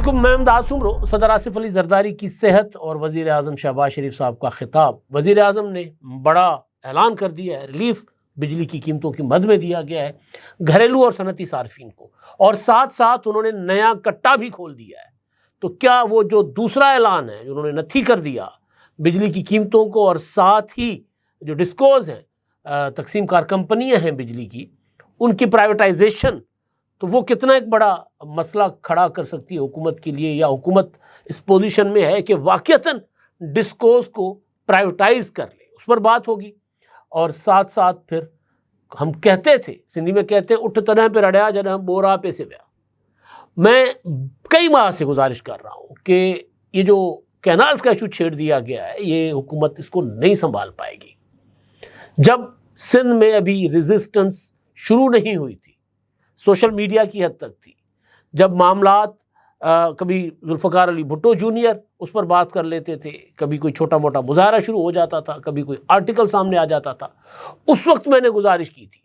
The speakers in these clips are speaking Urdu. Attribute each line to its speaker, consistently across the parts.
Speaker 1: علیکم، میں امداد سمرو۔ صدر آصف علی زرداری کی صحت اور وزیر اعظم شہباز شریف صاحب کا خطاب۔ وزیر اعظم نے بڑا اعلان کر دیا ہے، ریلیف بجلی کی قیمتوں کی مد میں دیا گیا ہے گھریلو اور صنعتی صارفین کو، اور ساتھ ساتھ انہوں نے نیا کٹا بھی کھول دیا ہے۔ تو کیا وہ جو دوسرا اعلان ہے جو انہوں نے نتھی کر دیا بجلی کی قیمتوں کو، اور ساتھ ہی جو ڈسکوز ہیں، تقسیم کار کمپنیاں ہیں بجلی کی، ان کی پرائیویٹائزیشن، تو وہ کتنا ایک بڑا مسئلہ کھڑا کر سکتی ہے حکومت کے لیے، یا حکومت اس پوزیشن میں ہے کہ واقعتاً ڈسکوز کو پرائیویٹائز کر لے، اس پر بات ہوگی۔ اور ساتھ ساتھ پھر ہم کہتے تھے، سندھی میں کہتے ہیں اٹھ تنہ پہ رڑیا جنہ بورا پہ سے ویا۔ میں کئی ماہ سے گزارش کر رہا ہوں کہ یہ جو کینالز کا ایشو چھیڑ دیا گیا ہے، یہ حکومت اس کو نہیں سنبھال پائے گی۔ جب سندھ میں ابھی ریزسٹنس شروع نہیں ہوئی تھی، سوشل میڈیا کی حد تک تھی، جب معاملات کبھی ذوالفقار علی بھٹو جونیئر اس پر بات کر لیتے تھے، کبھی کوئی چھوٹا موٹا مظاہرہ شروع ہو جاتا تھا، کبھی کوئی آرٹیکل سامنے آ جاتا تھا، اس وقت میں نے گزارش کی تھی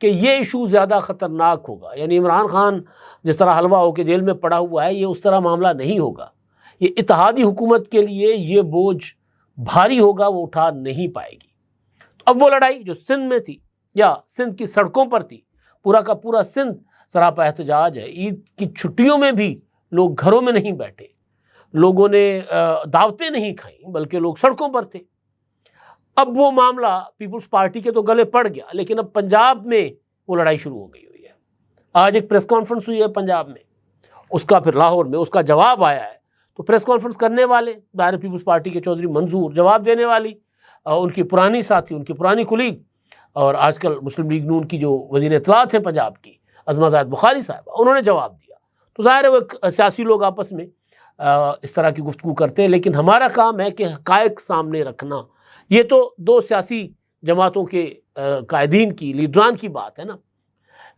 Speaker 1: کہ یہ ایشو زیادہ خطرناک ہوگا، یعنی عمران خان جس طرح حلوہ ہو کے جیل میں پڑا ہوا ہے، یہ اس طرح معاملہ نہیں ہوگا، یہ اتحادی حکومت کے لیے یہ بوجھ بھاری ہوگا، وہ اٹھا نہیں پائے گی۔ اب وہ لڑائی جو سندھ میں تھی یا سندھ کی سڑکوں پر تھی، پورا کا پورا سندھ سراپا احتجاج ہے۔ عید کی چھٹیوں میں بھی لوگ گھروں میں نہیں بیٹھے، لوگوں نے دعوتیں نہیں کھائیں، بلکہ لوگ سڑکوں پر تھے۔ اب وہ معاملہ پیپلز پارٹی کے تو گلے پڑ گیا، لیکن اب پنجاب میں وہ لڑائی شروع ہو گئی ہوئی ہے۔ آج ایک پریس کانفرنس ہوئی ہے پنجاب میں، اس کا پھر لاہور میں اس کا جواب آیا ہے۔ تو پریس کانفرنس کرنے والے دائرہ پیپلز پارٹی کے چودھری منظور، جواب دینے والی ان کی پرانی ساتھی، ان کی پرانی کلیگ، اور آج کل مسلم لیگ نون کی جو وزیر اطلاعات ہیں پنجاب کی، عظمہ زاہد بخاری صاحبہ، انہوں نے جواب دیا۔ تو ظاہر ہے وہ سیاسی لوگ آپس میں اس طرح کی گفتگو کرتے ہیں، لیکن ہمارا کام ہے کہ حقائق سامنے رکھنا۔ یہ تو دو سیاسی جماعتوں کے قائدین کی، لیڈران کی بات ہے نا،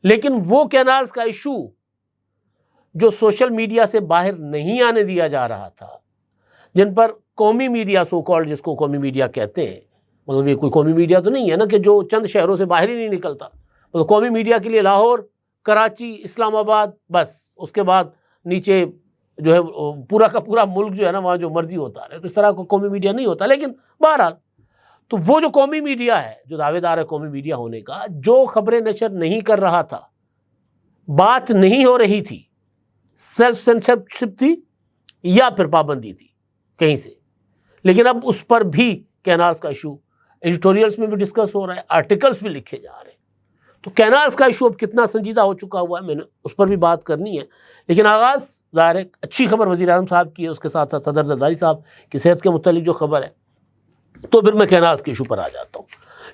Speaker 1: لیکن وہ کینالز کا ایشو جو سوشل میڈیا سے باہر نہیں آنے دیا جا رہا تھا، جن پر قومی میڈیا، سو کالڈ جس کو قومی میڈیا کہتے ہیں، مطلب یہ کوئی قومی میڈیا تو نہیں ہے نا کہ جو چند شہروں سے باہر ہی نہیں نکلتا، مطلب قومی میڈیا کے لیے لاہور، کراچی، اسلام آباد، بس اس کے بعد نیچے جو ہے پورا کا پورا ملک جو ہے نا، وہاں جو مرضی ہوتا رہے، تو اس طرح کا قومی میڈیا نہیں ہوتا۔ لیکن بہرحال تو وہ جو قومی میڈیا ہے، جو دعوے دار ہے قومی میڈیا ہونے کا، جو خبریں نشر نہیں کر رہا تھا، بات نہیں ہو رہی تھی، سیلف سینسرشپ تھی یا پھر پابندی تھی کہیں سے، لیکن اب اس پر بھی کینالز کا ایشو ایڈیٹوریلز میں بھی ڈسکس ہو رہا ہے، آرٹیکلز بھی لکھے جا رہے ہیں۔ تو کینالز کا ایشو اب کتنا سنجیدہ ہو چکا ہوا ہے، میں نے اس پر بھی بات کرنی ہے۔ لیکن آغاز ظاہر ہے اچھی خبر وزیر اعظم صاحب کی ہے، اس کے ساتھ ساتھ صدر زرداری صاحب کی صحت کے متعلق جو خبر ہے، تو پھر میں کینالز کے ایشو پر آ جاتا ہوں،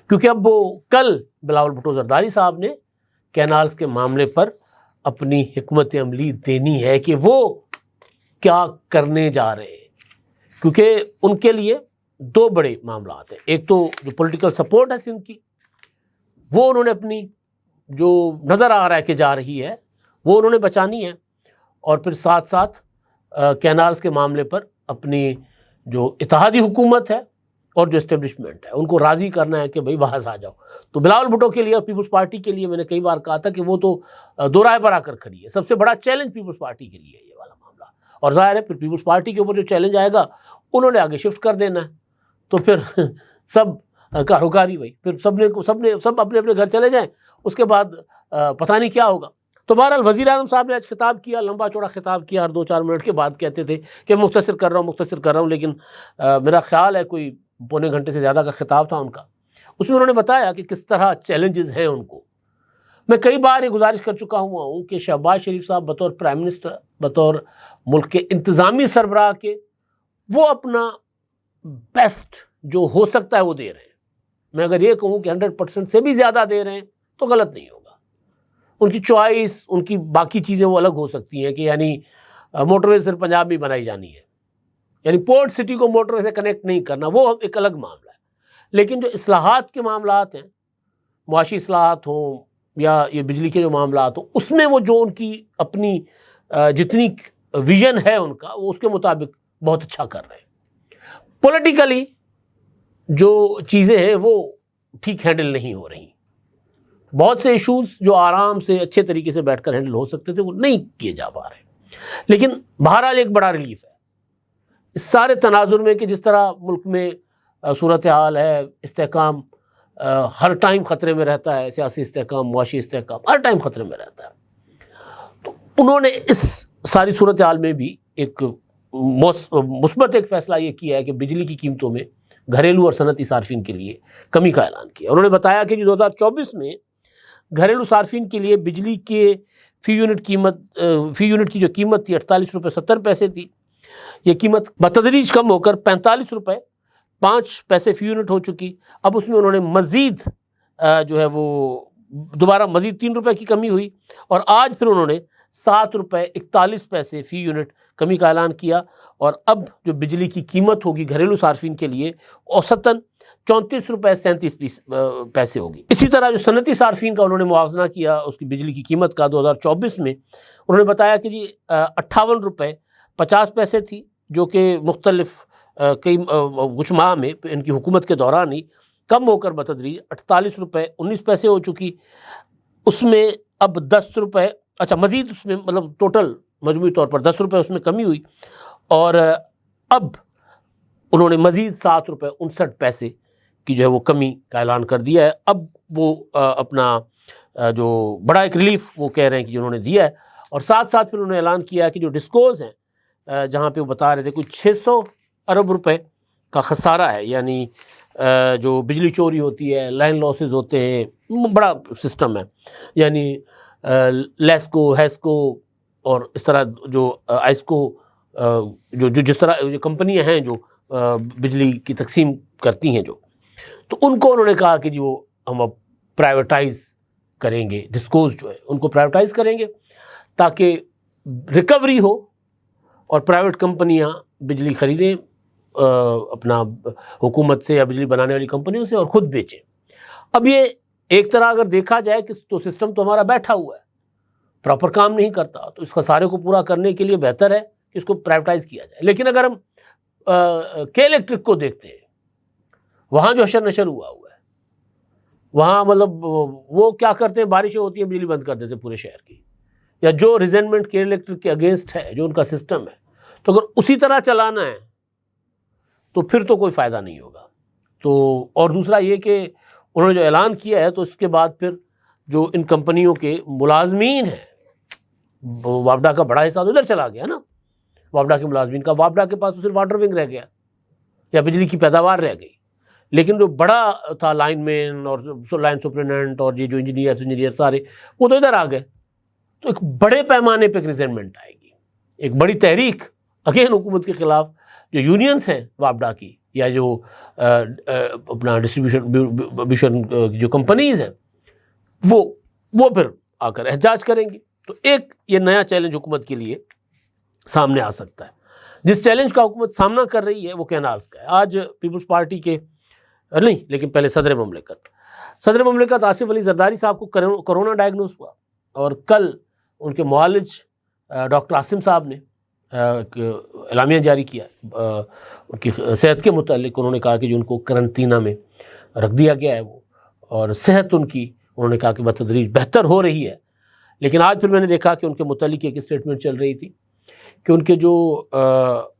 Speaker 1: کیونکہ اب وہ کل بلاول بھٹو زرداری صاحب نے کینالز کے معاملے پر اپنی حکمت عملی دینی ہے کہ وہ کیا کرنے جا رہے ہیں، کیونکہ ان کے لیے دو بڑے معاملات ہیں۔ ایک تو جو پولیٹیکل سپورٹ ہے سندھ کی، وہ انہوں نے اپنی جو نظر آ رہا ہے کہ جا رہی ہے، وہ انہوں نے بچانی ہے، اور پھر ساتھ ساتھ کینالز کے معاملے پر اپنی جو اتحادی حکومت ہے اور جو اسٹیبلشمنٹ ہے، ان کو راضی کرنا ہے کہ بھئی باہر آ جاؤ۔ تو بلاول بھٹو کے لیے اور پیپلز پارٹی کے لیے میں نے کئی بار کہا تھا کہ وہ تو دو رائے پر آ کر کھڑی ہے، سب سے بڑا چیلنج پیپلز پارٹی کے لیے یہ والا معاملہ، اور ظاہر ہے پھر پیپلز پارٹی کے اوپر جو چیلنج آئے گا انہوں نے آگے شفٹ کر دینا ہے، تو پھر سب کاروکاری بھائی، پھر سب اپنے اپنے گھر چلے جائیں، اس کے بعد پتہ نہیں کیا ہوگا۔ تو بہرحال وزیر اعظم صاحب نے آج خطاب کیا، لمبا چوڑا خطاب کیا، اور 2-4 منٹ کے بعد کہتے تھے کہ مختصر کر رہا ہوں، لیکن میرا خیال ہے کوئی پونے گھنٹے سے زیادہ کا خطاب تھا ان کا۔ اس میں انہوں نے بتایا کہ کس طرح چیلنجز ہیں ان کو۔ میں کئی بار یہ گزارش کر چکا ہوں کہ شہباز شریف صاحب بطور پرائم منسٹر، بطور ملک کے انتظامی سربراہ کے، وہ اپنا بیسٹ جو ہو سکتا ہے وہ دے رہے ہیں۔ میں اگر یہ کہوں کہ 100% سے بھی زیادہ دے رہے ہیں تو غلط نہیں ہوگا۔ ان کی چوائس، ان کی باقی چیزیں وہ الگ ہو سکتی ہیں، کہ یعنی موٹر وے صرف پنجاب میں بنائی جانی ہے، یعنی پورٹ سٹی کو موٹر وے سے کنیکٹ نہیں کرنا، وہ ایک الگ معاملہ ہے۔ لیکن جو اصلاحات کے معاملات ہیں، معاشی اصلاحات ہوں یا یہ بجلی کے جو معاملات ہوں، اس میں وہ جو ان کی اپنی جتنی ویژن ہے ان کا، وہ اس کے مطابق بہت اچھا کر رہے ہیں۔ پولیٹیکلی جو چیزیں ہیں وہ ٹھیک ہینڈل نہیں ہو رہی، بہت سے ایشوز جو آرام سے اچھے طریقے سے بیٹھ کر ہینڈل ہو سکتے تھے وہ نہیں کیے جا پا رہے۔ لیکن بہرحال ایک بڑا ریلیف ہے اس سارے تناظر میں کہ جس طرح ملک میں صورتحال ہے، استحکام ہر ٹائم خطرے میں رہتا ہے، سیاسی استحکام، معاشی استحکام ہر ٹائم خطرے میں رہتا ہے. تو انہوں نے اس ساری صورتحال میں بھی ایک مثبت ایک فیصلہ یہ کیا ہے کہ بجلی کی قیمتوں میں گھریلو اور صنعتی صارفین کے لیے کمی کا اعلان کیا. انہوں نے بتایا کہ 2024 میں گھریلو صارفین کے لیے بجلی کے فی یونٹ کی جو قیمت تھی 48 روپے 70 پیسے تھی، یہ قیمت بتدریج کم ہو کر 45 روپے 5 پیسے فی یونٹ ہو چکی. اب اس میں انہوں نے مزید جو ہے وہ دوبارہ مزید 3 روپے کی کمی ہوئی، اور آج پھر انہوں نے 7 روپے 41 پیسے فی یونٹ کمی کا اعلان کیا. اور اب جو بجلی کی قیمت ہوگی گھریلو صارفین کے لیے اوسطاً 34 روپے 37 پیسے ہوگی. اسی طرح جو صنعتی صارفین کا انہوں نے موازنہ کیا اس کی بجلی کی قیمت کا 2024 میں، انہوں نے بتایا کہ جی 58 روپے 50 پیسے تھی، جو کہ مختلف کئی کچھ ماہ میں ان کی حکومت کے دوران ہی کم ہو کر بتدریج 48 روپے 19 پیسے ہو چکی. اس میں اب 10 روپے مزید اس میں مطلب ٹوٹل مجموعی طور پر 10 روپے اس میں کمی ہوئی، اور اب انہوں نے مزید 7 روپے 59 پیسے کی جو ہے وہ کمی کا اعلان کر دیا ہے. اب وہ اپنا جو بڑا ایک ریلیف وہ کہہ رہے ہیں کہ جو انہوں نے دیا ہے. اور ساتھ ساتھ پھر انہوں نے اعلان کیا کہ جو ڈسکوز ہیں جہاں پہ وہ بتا رہے تھے کوئی 600 ارب روپے کا خسارہ ہے، یعنی جو بجلی چوری ہوتی ہے، لائن لاسز ہوتے ہیں، بڑا سسٹم ہے، یعنی لیسکو، ہیسکو اور اس طرح جو آئسکو جو جس طرح جو کمپنیاں ہیں جو بجلی کی تقسیم کرتی ہیں تو ان کو انہوں نے کہا کہ جی وہ ہم اب پرائیویٹائز کریں گے، ڈسکوز جو ہے ان کو پرائیویٹائز کریں گے تاکہ ریکوری ہو اور پرائیویٹ کمپنیاں بجلی خریدیں اپنا حکومت سے یا بجلی بنانے والی کمپنیوں سے اور خود بیچیں. اب یہ ایک طرح اگر دیکھا جائے کہ تو سسٹم تو ہمارا بیٹھا ہوا ہے، پراپر کام نہیں کرتا، تو اس خسارے کو پورا کرنے کے لیے بہتر ہے کہ اس کو پرائیویٹائز کیا جائے. لیکن اگر ہم کے الیکٹرک کو دیکھتے ہیں، وہاں جو حشر نشر ہوا ہے وہاں مطلب وہ کیا کرتے ہیں، بارشیں ہوتی ہیں بجلی بند کر دیتے پورے شہر کی، یا جو ریزنمنٹ کے الیکٹرک کے اگینسٹ ہے جو ان کا سسٹم ہے، تو اگر اسی طرح چلانا ہے تو پھر تو کوئی فائدہ نہیں ہوگا. تو اور دوسرا یہ کہ انہوں نے جو اعلان کیا ہے تو اس کے بعد پھر جو ان کمپنیوں کے ملازمین ہیں، وابڈا کا بڑا حصہ ادھر چلا گیا نا، وابڈا کے ملازمین کا، وابڈا کے پاس تو صرف واٹر ونگ رہ گیا یا بجلی کی پیداوار رہ گئی، لیکن جو بڑا تھا لائن مین اور لائن سپرنٹینڈنٹ اور یہ جو انجینئر سارے وہ تو ادھر آ گئے. تو ایک بڑے پیمانے پہ ایک ریزنمنٹ آئے گی، ایک بڑی تحریک اگین حکومت کے خلاف. جو یونینز ہیں وابڈا کی یا جو اپنا ڈسٹریبیوشن جو کمپنیز ہیں وہ پھر آ کر احتجاج کریں گی. تو ایک یہ نیا چیلنج حکومت کے لیے سامنے آ سکتا ہے. جس چیلنج کا حکومت سامنا کر رہی ہے وہ کینالز کا ہے. آج پیپلز پارٹی کے نہیں، لیکن پہلے صدر مملکت آصف علی زرداری صاحب کو کرونا ڈائگنوز ہوا، اور کل ان کے معالج ڈاکٹر عاصم صاحب نے اعلامیہ جاری کیا ان کی صحت کے متعلق. انہوں نے کہا کہ جو ان کو قرنطینہ میں رکھ دیا گیا ہے وہ، اور صحت ان کی انہوں نے کہا کہ بتدریج بہتر ہو رہی ہے. لیکن آج پھر میں نے دیکھا کہ ان کے متعلق ایک اسٹیٹمنٹ چل رہی تھی کہ ان کے جو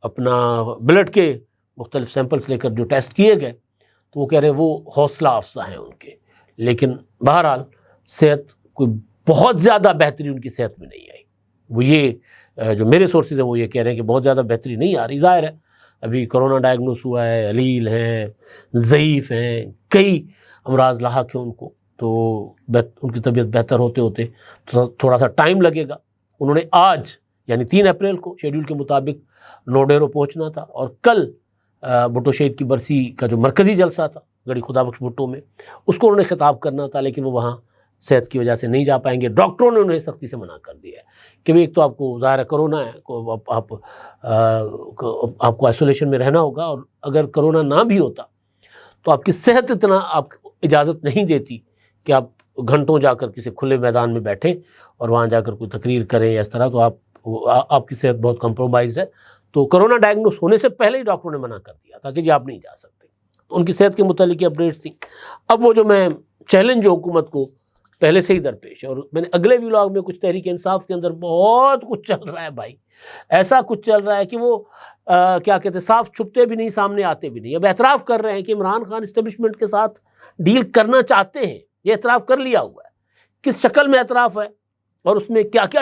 Speaker 1: اپنا بلڈ کے مختلف سیمپلز لے کر جو ٹیسٹ کیے گئے تو وہ کہہ رہے ہیں وہ حوصلہ افزا ہیں ان کے، لیکن بہرحال صحت کوئی بہت زیادہ بہتری ان کی صحت میں نہیں آئی. وہ یہ جو میرے سورسز ہیں وہ یہ کہہ رہے ہیں کہ بہت زیادہ بہتری نہیں آ رہی. ظاہر ہے ابھی کرونا ڈائگنوس ہوا ہے، علیل ہیں، ضعیف ہیں، کئی امراض لاحق ہیں ان کو، تو ان کی طبیعت بہتر ہوتے ہوتے تھوڑا سا ٹائم لگے گا. انہوں نے آج یعنی 3 اپریل کو شیڈول کے مطابق نوڈیرو پہنچنا تھا، اور کل بھٹو شہید کی برسی کا جو مرکزی جلسہ تھا گڑھی خدا بخش بھٹو میں، اس کو انہوں نے خطاب کرنا تھا، لیکن وہ وہاں صحت کی وجہ سے نہیں جا پائیں گے. ڈاکٹروں نے انہیں سختی سے منع کر دیا ہے کہ ایک تو آپ کو ظاہر ہے کرونا ہے، آپ کو آئسولیشن میں رہنا ہوگا، اور اگر کرونا نہ بھی ہوتا تو آپ کی صحت اتنا آپ اجازت نہیں دیتی کہ آپ گھنٹوں جا کر کسی کھلے میدان میں بیٹھیں اور وہاں جا کر کوئی تقریر کریں یا اس طرح، تو آپ کی صحت بہت کمپرومائزڈ ہے. تو کرونا ڈائگنوس ہونے سے پہلے ہی ڈاکٹروں نے منع کر دیا تھا کہ جی آپ نہیں جا سکتے. تو ان کی صحت کے متعلق اپڈیٹس تھیں. اب وہ جو میں چیلنج جو حکومت کو پہلے سے ہی درپیش ہے. اور میں نے اگلے ولاگ میں کچھ تحریک انصاف کے اندر بہت کچھ چل رہا ہے بھائی، ایسا کچھ چل رہا ہے کہ وہ کیا کہتے ہیں، صاف چھپتے بھی نہیں، سامنے آتے بھی نہیں. اب اعتراف کر رہے ہیں کہ عمران خان اسٹیبلشمنٹ کے ساتھ ڈیل کرنا چاہتے ہیں، یہ اعتراف کر لیا ہوا ہے. کس شکل میں اعتراف ہے اور اس میں کیا کیا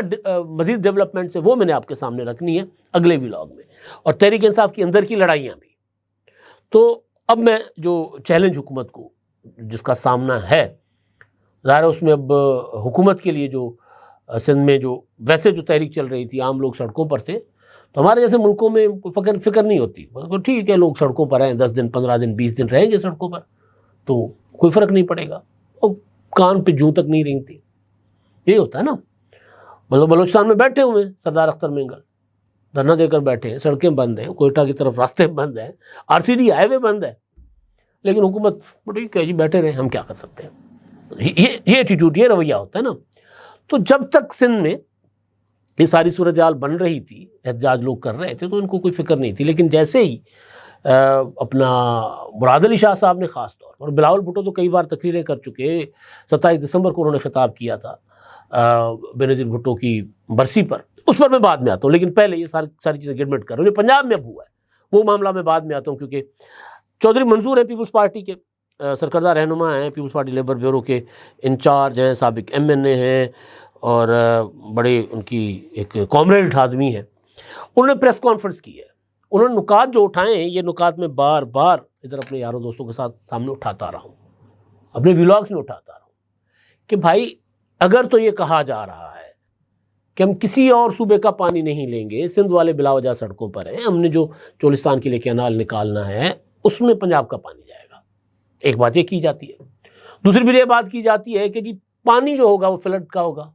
Speaker 1: مزید ڈیولپمنٹس ہیں وہ میں نے آپ کے سامنے رکھنی ہے اگلے ولاگ میں، اور تحریک انصاف کی اندر کی لڑائیاں بھی. تو اب میں جو چیلنج حکومت کو جس کا سامنا ہے، ظاہر ہے اس میں اب حکومت کے لیے جو سندھ میں جو ویسے جو تحریک چل رہی تھی، عام لوگ سڑکوں پر تھے، تو ہمارے جیسے ملکوں میں فکر نہیں ہوتی، ٹھیک ہے لوگ سڑکوں پر ہیں، 10 دن 15 دن 20 دن رہیں گے سڑکوں پر تو کوئی فرق نہیں پڑے گا، اور کان پہ جوں تک نہیں رینگتی. یہی ہوتا ہے نا. مطلب بلوچستان میں بیٹھے ہوئے ہیں سردار اختر مینگل، دھرنا دے کر بیٹھے ہیں، سڑکیں بند ہیں، کوئٹہ کی طرف راستے بند ہیں، RCD ہائی وے بند ہے، لیکن حکومت ٹھیک ہے جی بیٹھے رہے، ہم کیا کر سکتے ہیں. یہ ایٹیٹیوڈ، یہ رویہ ہوتا ہے نا. تو جب تک سندھ میں یہ ساری صورتحال بن رہی تھی، احتجاج لوگ کر رہے تھے، تو ان کو کوئی فکر نہیں تھی. لیکن جیسے ہی اپنا مراد علی شاہ صاحب نے خاص طور پر، بلاول بھٹو تو کئی بار تقریریں کر چکے، 27 دسمبر کو انہوں نے خطاب کیا تھا بینظیر بھٹو کی برسی پر، اس پر میں بعد میں آتا ہوں. لیکن پہلے یہ ساری چیزیں گڈمٹ کر رہے ہیں. پنجاب میں اب ہوا ہے وہ معاملہ، میں بعد میں آتا ہوں، کیونکہ چودھری منظور ہیں پیپلز پارٹی کے سرکردہ رہنما ہیں، پیپلز پارٹی لیبر بیورو کے انچارج ہیں، سابق MNA ہیں، اور بڑے ان کی ایک کامریڈ آدمی ہیں. انہوں نے پریس کانفرنس کی ہے. انہوں نے نکات جو اٹھائے ہیں، یہ نکات میں بار بار ادھر اپنے یاروں دوستوں کے ساتھ سامنے اٹھاتا رہا ہوں، اپنے ولاگس میں اٹھاتا رہا ہوں کہ بھائی اگر تو یہ کہا جا رہا ہے کہ ہم کسی اور صوبے کا پانی نہیں لیں گے، سندھ والے بلا وجہ سڑکوں پر ہیں، ہم نے جو چولستان کے لیے کینال نکالنا ہے اس میں پنجاب کا پانی جائے گا، ایک بات یہ کی جاتی ہے. دوسری بھی یہ بات کی جاتی ہے کہ جی پانی جو ہوگا وہ فلڈ کا ہوگا.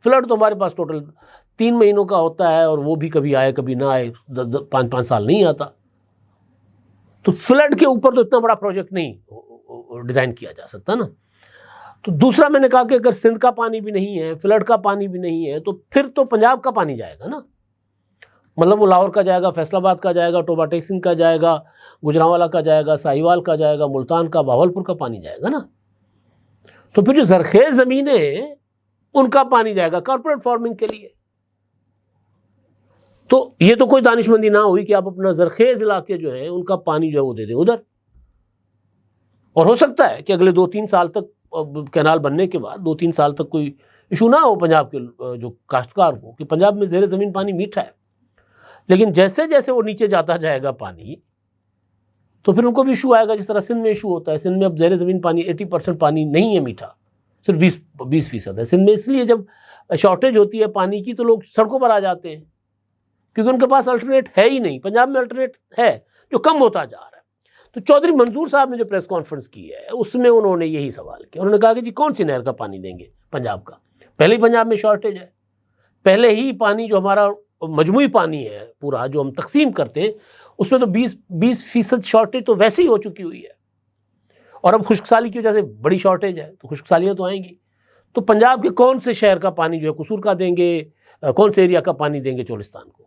Speaker 1: فلڈ تو ہمارے پاس ٹوٹل 3 مہینوں کا ہوتا ہے، اور وہ بھی کبھی آئے کبھی نہ آئے، 5 سال نہیں آتا. تو فلڈ کے اوپر تو اتنا بڑا پروجیکٹ نہیں ڈیزائن کیا جا سکتا نا. تو دوسرا میں نے کہا کہ اگر سندھ کا پانی بھی نہیں ہے، فلڈ کا پانی بھی نہیں ہے، تو پھر تو پنجاب کا پانی جائے گا نا. مطلب وہ لاہور کا جائے گا، فیصل آباد کا جائے گا، ٹوبا ٹیک سنگھ کا جائے گا، گجرانوالا کا جائے گا، ساہیوال کا جائے گا، ملتان کا، بہاولپور کا پانی جائے گا نا. تو پھر جو زرخیز زمینیں ہیں ان کا پانی جائے گا کارپوریٹ فارمنگ کے لیے. تو یہ تو کوئی دانش مندی نہ ہوئی کہ آپ اپنا زرخیز علاقے جو ہیں ان کا پانی جو ہے وہ دے دیں ادھر. اور ہو سکتا ہے کہ اگلے 2-3 سال تک کینال بننے کے بعد 2-3 سال تک کوئی ایشو نہ ہو پنجاب کے جو کاشتکار کو، کہ پنجاب میں زیر زمین پانی میٹھا ہے. لیکن جیسے جیسے وہ نیچے جاتا جائے گا پانی، تو پھر ان کو بھی ایشو آئے گا، جس طرح سندھ میں ایشو ہوتا ہے. سندھ میں اب زیر زمین پانی 80% پانی نہیں ہے میٹھا، صرف 20% ہے. سندھ میں اس لیے جب شارٹیج ہوتی ہے پانی کی تو لوگ سڑکوں پر آ جاتے ہیں، کیونکہ ان کے پاس الٹرنیٹ ہے ہی نہیں. پنجاب میں الٹرنیٹ ہے جو کم ہوتا جا رہا ہے. تو چودھری منظور صاحب نے جو پریس کانفرنس کی ہے اس میں انہوں نے یہی سوال کیا. انہوں نے کہا کہ جی کون سی نہر کا پانی دیں گے پنجاب کا؟ پہلے ہی پنجاب میں شارٹیج ہے، پہلے ہی پانی جو ہمارا مجموعی پانی ہے پورا جو ہم تقسیم کرتے ہیں اس میں تو 20% شارٹیج تو ویسے ہی ہو چکی ہوئی ہے، اور اب خشک سالی کی وجہ سے بڑی شارٹیج ہے، تو خشک سالیاں تو آئیں گی. تو پنجاب کے کون سے شہر کا پانی جو ہے قصور کا دیں گے، کون سے ایریا کا پانی دیں گے چولستان کو؟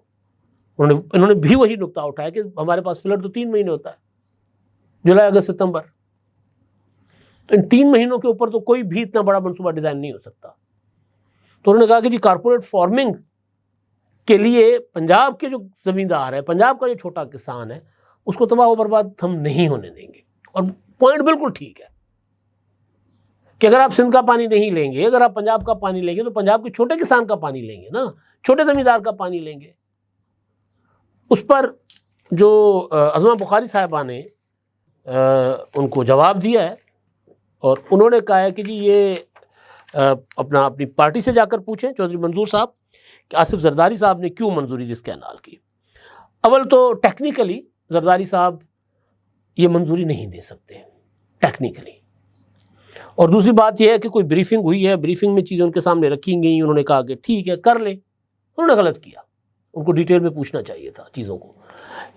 Speaker 1: انہوں نے بھی وہی نقطہ اٹھایا کہ ہمارے پاس فلڈ تو 3 مہینے ہوتا ہے، جولائی اگست ستمبر. تو ان 3 مہینوں کے اوپر تو کوئی بھی اتنا بڑا منصوبہ ڈیزائن نہیں ہو سکتا. تو انہوں نے کہا کہ جی کارپوریٹ فارمنگ کے لیے پنجاب کے جو زمیندار ہے، پنجاب کا جو چھوٹا کسان ہے، اس کو تباہ و برباد ہم نہیں ہونے دیں گے. اور پوائنٹ بالکل ٹھیک ہے کہ اگر آپ سندھ کا پانی نہیں لیں گے، اگر آپ پنجاب کا پانی لیں گے تو پنجاب کے چھوٹے کسان کا پانی لیں گے نا، چھوٹے زمیندار کا پانی لیں گے. اس پر جو عظمہ بخاری صاحبہ نے ان کو جواب دیا ہے، اور انہوں نے کہا ہے کہ جی یہ اپنی پارٹی سے جا کر پوچھیں چودھری منظور صاحب کہ آصف زرداری صاحب نے کیوں منظوری دی اس کینال کی. اول تو ٹیکنیکلی زرداری صاحب یہ منظوری نہیں دے سکتے ٹیکنیکلی، اور دوسری بات یہ ہے کہ کوئی بریفنگ ہوئی ہے، بریفنگ میں چیزیں ان کے سامنے رکھی گئیں، انہوں نے کہا کہ ٹھیک ہے کر لیں. انہوں نے غلط کیا، ان کو ڈیٹیل میں پوچھنا چاہیے تھا چیزوں کو.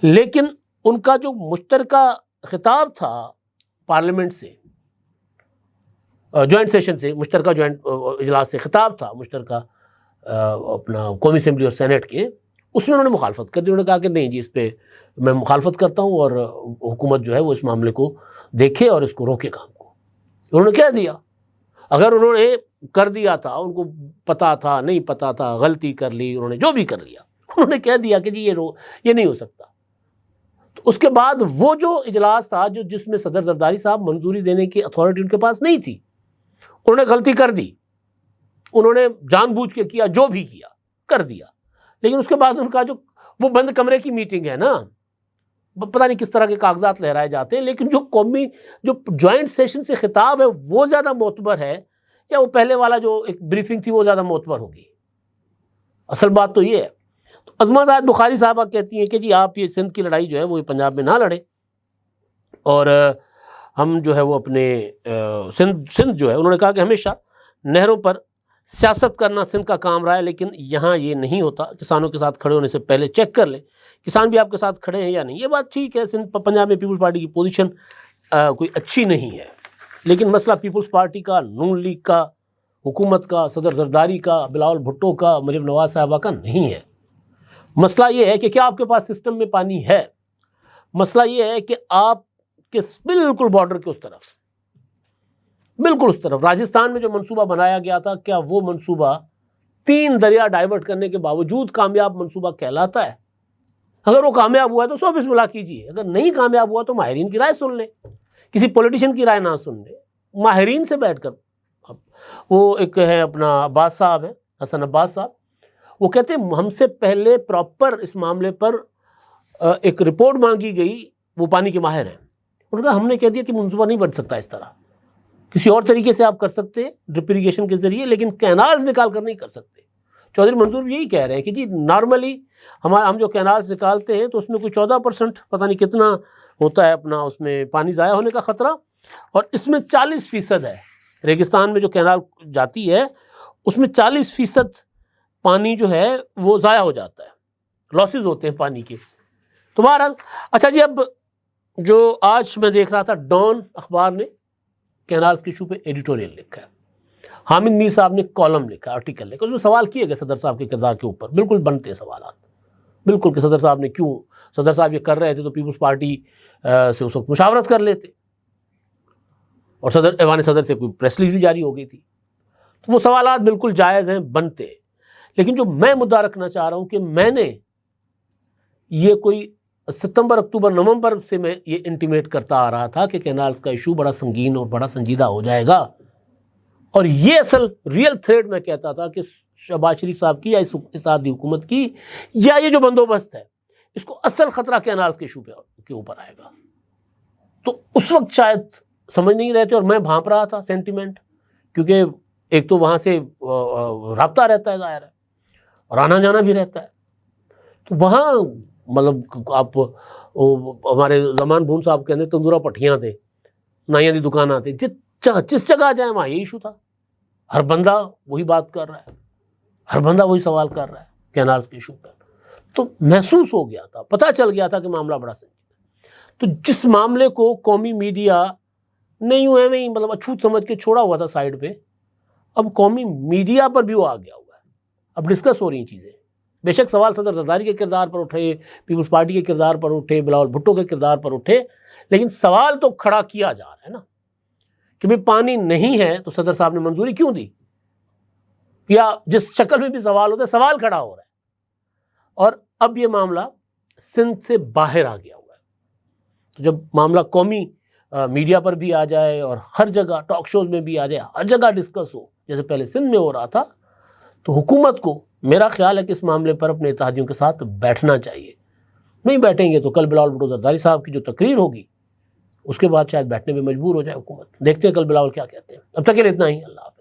Speaker 1: لیکن ان کا جو مشترکہ خطاب تھا پارلیمنٹ سے، جوائنٹ سیشن سے، مشترکہ جوائنٹ اجلاس سے خطاب تھا مشترکہ اپنا قومی اسمبلی اور سینٹ کے، اس میں انہوں نے مخالفت کر دی. انہوں نے کہا کہ نہیں جی اس پہ میں مخالفت کرتا ہوں، اور حکومت جو ہے وہ اس معاملے کو دیکھے اور اس کو روکے کام کو. انہوں نے کہہ دیا. اگر انہوں نے کر دیا تھا، ان کو پتا تھا نہیں پتا تھا، غلطی کر لی انہوں نے، جو بھی کر لیا، انہوں نے کہہ دیا کہ جی یہ نہیں ہو سکتا. تو اس کے بعد وہ جو اجلاس تھا جس میں صدر زرداری صاحب منظوری دینے کی اتھارٹی ان کے پاس نہیں تھی، انہوں نے غلطی کر دی، انہوں نے جان بوجھ کے کیا، جو بھی کیا کر دیا. لیکن اس کے بعد ان کا جو وہ بند کمرے کی میٹنگ ہے نا، پتہ نہیں کس طرح کے کاغذات لہرائے جاتے ہیں، لیکن جو قومی جو جوائنٹ سیشن سے خطاب ہے وہ زیادہ معتبر ہے یا وہ پہلے والا جو ایک بریفنگ تھی وہ زیادہ معتبر ہوگی؟ اصل بات تو یہ ہے. تو عظمہ زاہد بخاری صاحبہ کہتی ہیں کہ جی آپ یہ سندھ کی لڑائی جو ہے وہ پنجاب میں نہ لڑیں، اور ہم جو ہے وہ اپنے سندھ جو ہے، انہوں نے کہا کہ ہمیشہ نہروں پر سیاست کرنا سندھ کا کام رہا ہے، لیکن یہاں یہ نہیں ہوتا. کسانوں کے ساتھ کھڑے ہونے سے پہلے چیک کر لیں کسان بھی آپ کے ساتھ کھڑے ہیں یا نہیں. یہ بات ٹھیک ہے، پنجاب میں پیپلز پارٹی کی پوزیشن کوئی اچھی نہیں ہے، لیکن مسئلہ پیپلز پارٹی کا، نون لیگ کا، حکومت کا، صدر زرداری کا، بلاول بھٹو کا، مریم نواز صاحبہ کا نہیں ہے. مسئلہ یہ ہے کہ کیا آپ کے پاس سسٹم میں پانی ہے. مسئلہ یہ ہے کہ آپ کے بالکل بارڈر کے اس طرف، بالکل اس طرف راجستھان میں جو منصوبہ بنایا گیا تھا، کیا وہ منصوبہ 3 دریا ڈائیورٹ کرنے کے باوجود کامیاب منصوبہ کہلاتا ہے؟ اگر وہ کامیاب ہوا ہے تو 100 بسم اللہ کیجیے، اگر نہیں کامیاب ہوا تو ماہرین کی رائے سن لیں، کسی پولیٹیشین کی رائے نہ سن لیں، ماہرین سے بیٹھ کر. وہ ایک ہے اپنا عباس صاحب ہیں، حسن عباس صاحب، وہ کہتے ہیں ہم سے پہلے پراپر اس معاملے پر ایک رپورٹ مانگی گئی، وہ پانی کے ماہر ہیں، انہوں نے کہا ہم نے کہہ دیا کہ منصوبہ نہیں بن سکتا اس طرح، کسی اور طریقے سے آپ کر سکتے ہیں ڈرپ اریگیشن کے ذریعے، لیکن کینالز نکال کر نہیں کر سکتے. چودھری منظور بھی یہی کہہ رہے ہیں کہ جی نارملی ہم جو کینالز نکالتے ہیں تو اس میں کوئی 14% پتہ نہیں کتنا ہوتا ہے اپنا اس میں پانی ضائع ہونے کا خطرہ، اور اس میں 40% ہے ریگستان میں جو کینال جاتی ہے اس میں 40% پانی جو ہے وہ ضائع ہو جاتا ہے، لاسز ہوتے ہیں پانی کے. تو بہرحال اچھا جی، اب جو آج میں دیکھ رہا تھا ڈان اخبار نے کینالز کے ایشو پہ ایڈیٹوریل لکھا ہے، حامد میر صاحب نے کالم لکھا، آرٹیکل لکھا، اس میں سوال کیے گئے صدر صاحب کے کردار کے اوپر، بالکل بنتے ہیں سوالات، بالکل کہ صدر صاحب نے کیوں، صدر صاحب یہ کر رہے تھے تو پیپلز پارٹی سے اس وقت مشاورت کر لیتے، اور ایوان صدر سے کوئی پریس ریلیز بھی جاری ہو گئی تھی. تو وہ سوالات بالکل جائز ہیں، بنتے. لیکن جو میں مدعا رکھنا چاہ رہا ہوں کہ میں نے یہ کوئی ستمبر اکتوبر نومبر سے میں یہ انٹیمیٹ کرتا آ رہا تھا کہ کینالز کا ایشو بڑا سنگین اور بڑا سنجیدہ ہو جائے گا، اور یہ اصل ریئل تھریٹ میں کہتا تھا کہ شہباز شریف صاحب کی یا اس اتحادی حکومت کی یا یہ جو بندوبست ہے اس کو اصل خطرہ کینالز کے ایشو کے اوپر آئے گا. تو اس وقت شاید سمجھ نہیں رہے تھے، اور میں بھانپ رہا تھا سینٹیمنٹ، کیونکہ ایک تو وہاں سے رابطہ رہتا ہے ظاہر ہے، اور آنا جانا بھی رہتا ہے. تو وہاں مطلب آپ ہمارے زمان بھون صاحب کہتے تندورہ پٹھیاں تھے، نائیاں دی دکاناں تھے، جس جگہ جائیں وہاں یہ ایشو تھا. ہر بندہ وہی بات کر رہا ہے، ہر بندہ وہی سوال کر رہا ہے کینالز کے ایشو پر. تو محسوس ہو گیا تھا، پتہ چل گیا تھا کہ معاملہ بڑا سنجیدہ ہے. تو جس معاملے کو قومی میڈیا نے یوں ایویں ہی مطلب اچھوت سمجھ کے چھوڑا ہوا تھا سائیڈ پہ، اب قومی میڈیا پر بھی وہ آ گیا ہوا ہے، اب ڈسکس ہو رہی ہیں چیزیں. بے شک سوال صدر زرداری کے کردار پر اٹھے، پیپلز پارٹی کے کردار پر اٹھے، بلاول بھٹو کے کردار پر اٹھے، لیکن سوال تو کھڑا کیا جا رہا ہے نا کہ بھئی پانی نہیں ہے تو صدر صاحب نے منظوری کیوں دی، یا جس شکل میں بھی سوال ہوتا ہے سوال کھڑا ہو رہا ہے. اور اب یہ معاملہ سندھ سے باہر آ گیا ہوا ہے. تو جب معاملہ قومی میڈیا پر بھی آ جائے اور ہر جگہ ٹاک شوز میں بھی آ جائے، ہر جگہ ڈسکس ہو جیسے پہلے سندھ میں ہو رہا تھا، تو حکومت کو میرا خیال ہے کہ اس معاملے پر اپنے اتحادیوں کے ساتھ بیٹھنا چاہیے. نہیں بیٹھیں گے تو کل بلاول بھٹو زرداری صاحب کی جو تقریر ہوگی اس کے بعد شاید بیٹھنے میں مجبور ہو جائے حکومت. دیکھتے ہیں کل بلاول کیا کہتے ہیں. اب تک کے لیے اتنا ہی. اللہ حافظ.